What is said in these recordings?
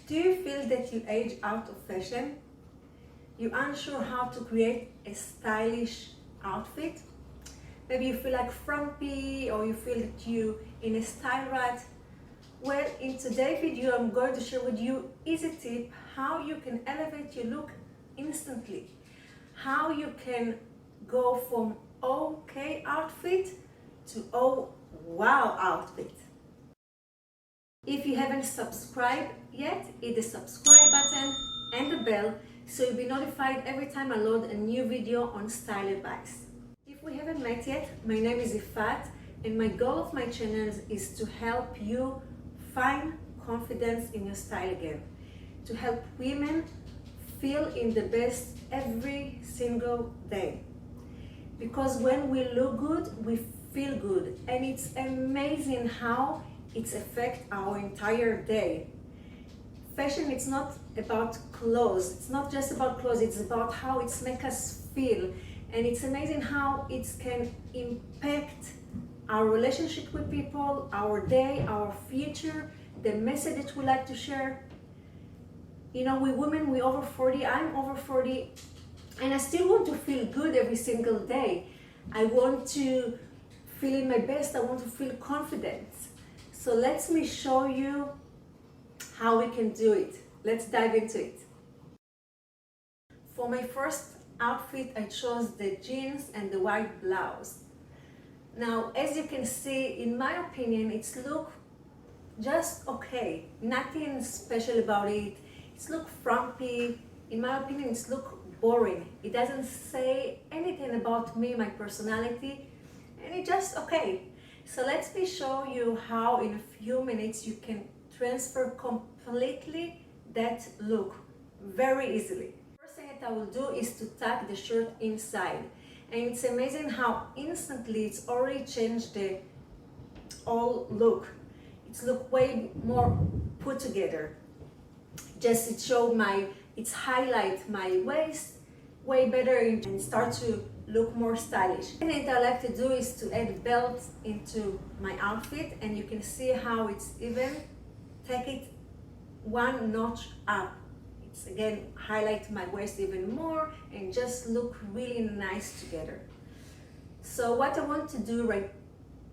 Do you feel that you age out of fashion? You're unsure how to create a stylish outfit? Maybe you feel like frumpy, or you feel that you're in a style rut. Well, in today's video, I'm going to share with you easy tip how you can elevate your look instantly. How you can go from okay outfit to oh wow outfit. If you haven't subscribed yet, hit the subscribe button and the bell so you'll be notified every time I load a new video on style advice. If we haven't met yet, my name is Yifat, and my goal of my channel is to help you find confidence in your style again, to help women feel in the best every single day. Because when we look good, we feel good, and it's amazing how it affects our entire day. Fashion, it's not about clothes, it's not just about clothes, it's about how it makes us feel, and it's amazing how it can impact our relationship with people, our day, our future, the message that we like to share. You know, we women, we over 40, I'm over 40, and I still want to feel good every single day. I want to feel in my best, I want to feel confident. So let me show you how we can do it. Let's dive into it. For my first outfit, I chose the jeans and the white blouse. Now, as you can see, in my opinion, it's look just okay. Nothing special about it. It's look frumpy. In my opinion, it's look boring. It doesn't say anything about me, my personality, and it's just okay. So let me show you how in a few minutes you can transfer completely that look very easily. First thing that I will do is to tuck the shirt inside, and it's amazing how instantly it's already changed the whole look. It's look way more put together. Just it's highlight my waist way better and start to look more stylish. The thing that I like to do is to add belts into my outfit, and you can see how it's even take it one notch up. It's again highlight my waist even more and just look really nice together. So what I want to do right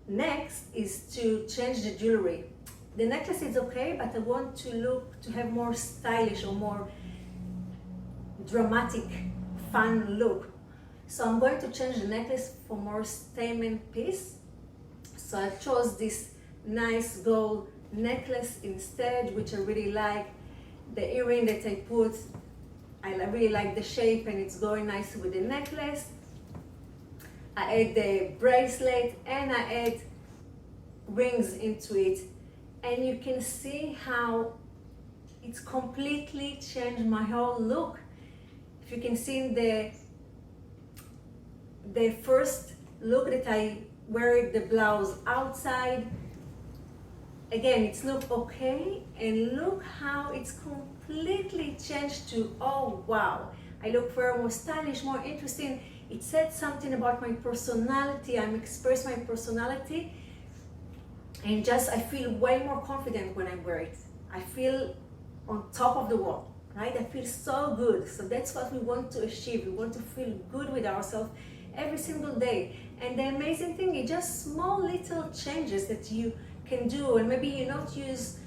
next is to change the jewelry. The necklace is okay, but I want to have more stylish or more dramatic, fun look. So I'm going to change the necklace for more statement piece. So I chose this nice gold necklace instead, which I really like. The earring that I put, I really like the shape, and it's going nice with the necklace. I add the bracelet and I add rings into it, and you can see how it's completely changed my whole look. If you can see in the first look that I wear the blouse outside, again it's look okay, and look how it's completely changed to oh wow. I look very more stylish, more interesting. It said something about my personality. I'm expressing my personality, and just I feel way more confident when I wear it. I feel on top of the world, right? I feel so good. So that's what we want to achieve. We want to feel good with ourselves every single day. And the amazing thing is just small little changes that you can do, and maybe you not use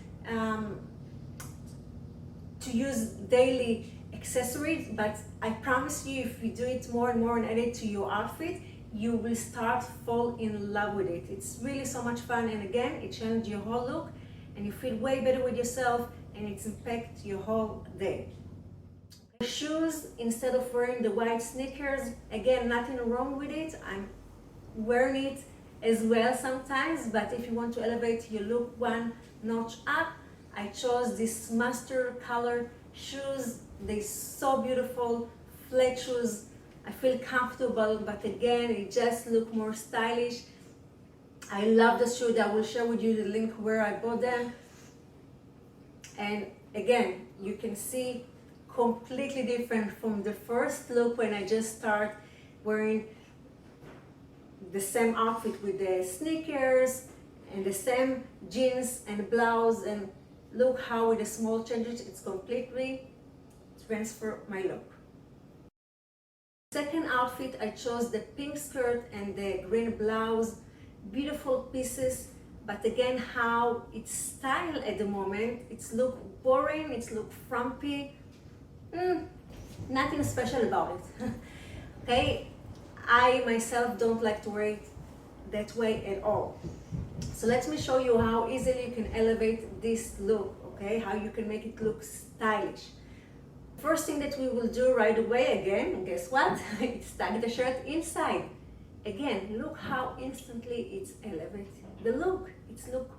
daily accessories, but I promise you, if you do it more and more and add it to your outfit, you will start fall in love with it. It's really so much fun, and again, it changes your whole look, and you feel way better with yourself, and it impacts your whole day. Shoes, instead of wearing the white sneakers, again, nothing wrong with it. I'm wearing it as well sometimes, but if you want to elevate your look one notch up, I chose this mustard color shoes. They're so beautiful, flat shoes. I feel comfortable, but again, it just look more stylish. I love the shoes. I will share with you the link where I bought them. And again, you can see completely different from the first look when I just start wearing the same outfit with the sneakers and the same jeans and blouse, and look how with the small changes it's completely transfer my look. Second outfit, I chose the pink skirt and the green blouse. Beautiful pieces, but again how it's styled at the moment, it's look boring, it's look frumpy. Nothing special about it. Okay, I myself don't like to wear it that way at all. So let me show you how easily you can elevate this look, okay? How you can make it look stylish. First thing that we will do right away again, guess what? It's tuck the shirt inside. Again, look how instantly it's elevated the look. It's look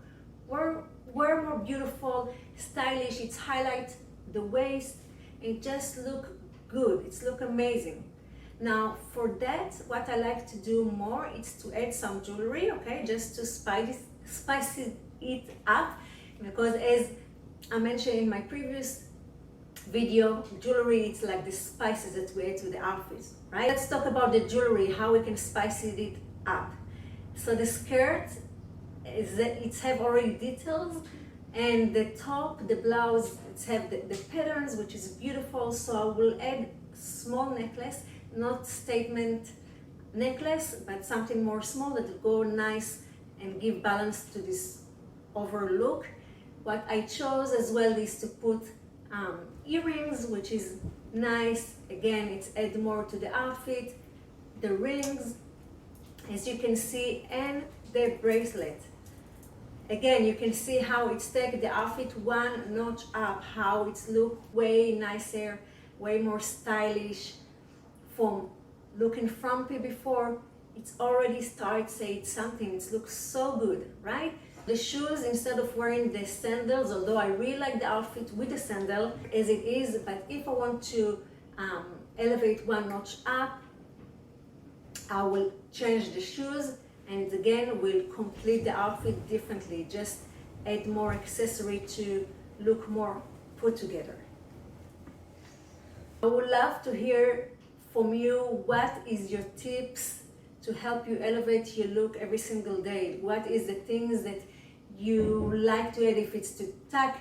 way more beautiful, stylish. It's highlight the waist. It just look good. It's look amazing. Now for that, what I like to do more is to add some jewelry, okay, just to spice it up, because as I mentioned in my previous video, jewelry it's like the spices that we add to the outfits, right? Let's talk about the jewelry, how we can spice it up. So the skirt is that it's have already details, and the top, the blouse, it's have the patterns, which is beautiful. So I will add small necklace, not statement necklace, but something more small that will go nice and give balance to this overall look. What I chose as well is to put earrings, which is nice. Again, it's add more to the outfit. The rings, as you can see, and the bracelet. Again, you can see how it's take the outfit one notch up, how it's look way nicer, way more stylish. From looking frumpy before, it's already started saying something. It looks so good, right? The shoes, instead of wearing the sandals, although I really like the outfit with the sandal as it is, but if I want to elevate one notch up, I will change the shoes, and again will complete the outfit differently, just add more accessory to look more put together. I would love to hear from you, what is your tips to help you elevate your look every single day? What is the things that you like to add? If it's to tuck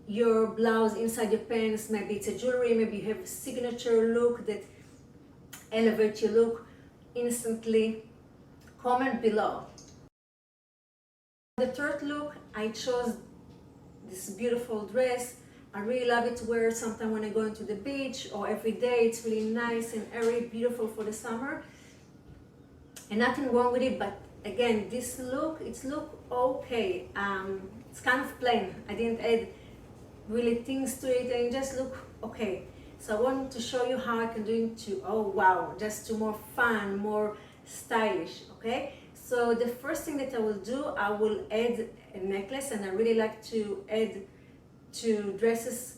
your blouse inside your pants, maybe it's a jewelry, maybe you have a signature look that elevates your look instantly. Comment below. The third look, I chose this beautiful dress. I really love it to wear sometimes when I go into the beach or every day. It's really nice and airy, beautiful for the summer. And nothing wrong with it, but again, this look, it's look okay. It's kind of plain. I didn't add really things to it, and it just look okay. So I wanted to show you how I can do it to, oh wow, just to more fun, more stylish, okay? So the first thing that I will do, I will add a necklace, and I really like to add to dresses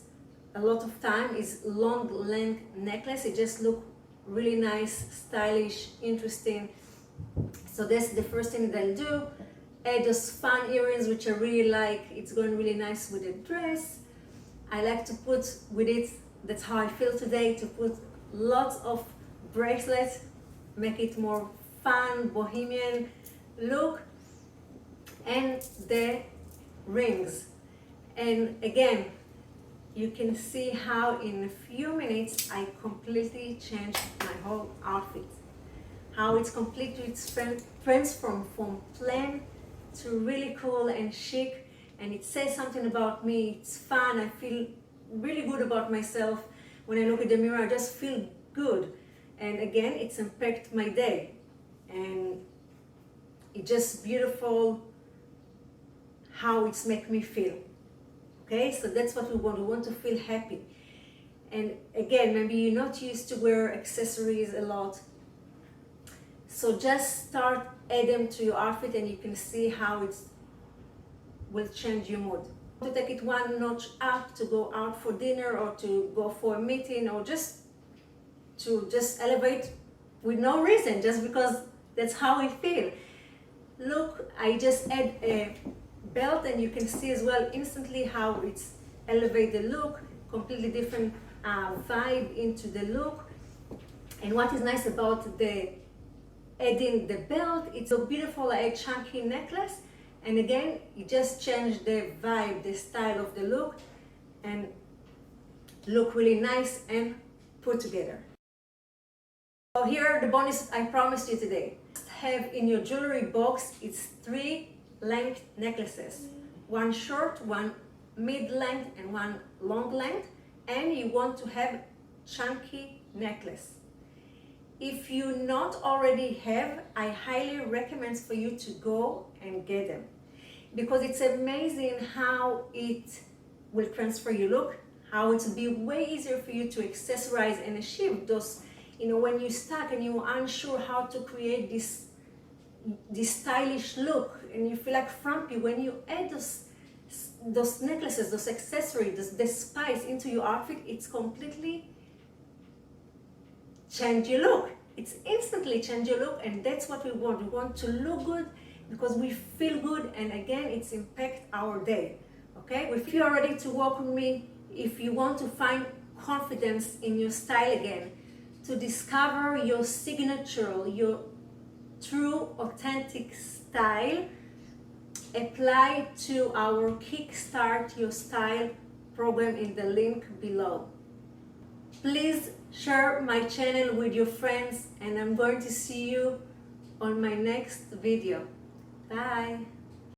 a lot of time is long length necklace. It just look really nice, stylish, interesting. So that's the first thing that I'll do. Add those fun earrings, which I really like. It's going really nice with the dress. I like to put with it, that's how I feel today, to put lots of bracelets, make it more fun, bohemian look, and the rings. And again, you can see how in a few minutes I completely changed my whole outfit. How it's completely transformed from plain to really cool and chic, and it says something about me. It's fun. I feel really good about myself. When I look at the mirror, I just feel good. And again, it's impacted my day. And it's just beautiful how it's make me feel. Okay, so that's what we want. We want to feel happy. And again, maybe you're not used to wear accessories a lot. So just start add them to your outfit, and you can see how it will change your mood. To take it one notch up, to go out for dinner or to go for a meeting, or just to elevate with no reason, just because that's how I feel. Look, I just add a belt, and you can see as well instantly how it's elevate the look, completely different vibe into the look. And what is nice about the adding the belt, it's so beautiful, a chunky necklace, And again, you just change the vibe, the style of the look, and look really nice and put together. So here are the bonus I promised you today. Have in your jewelry box, it's 3 length necklaces. One short, one mid-length, and one long length. And you want to have chunky necklace. If you not already have, I highly recommend for you to go and get them, because it's amazing how it will transfer your look, how it will be way easier for you to accessorize and achieve those, when you're stuck and you're unsure how to create this stylish look and you feel like frumpy, when you add those necklaces, those accessories, the spice into your outfit, it's completely change your look. It's instantly change your look, and that's what we want. We want to look good because we feel good, and again, it's impact our day. Okay, if you are ready to work with me, if you want to find confidence in your style again, to discover your signature, your true authentic style, apply to our Kickstart Your Style program in the link below. Please share my channel with your friends, and I'm going to see you on my next video. Bye.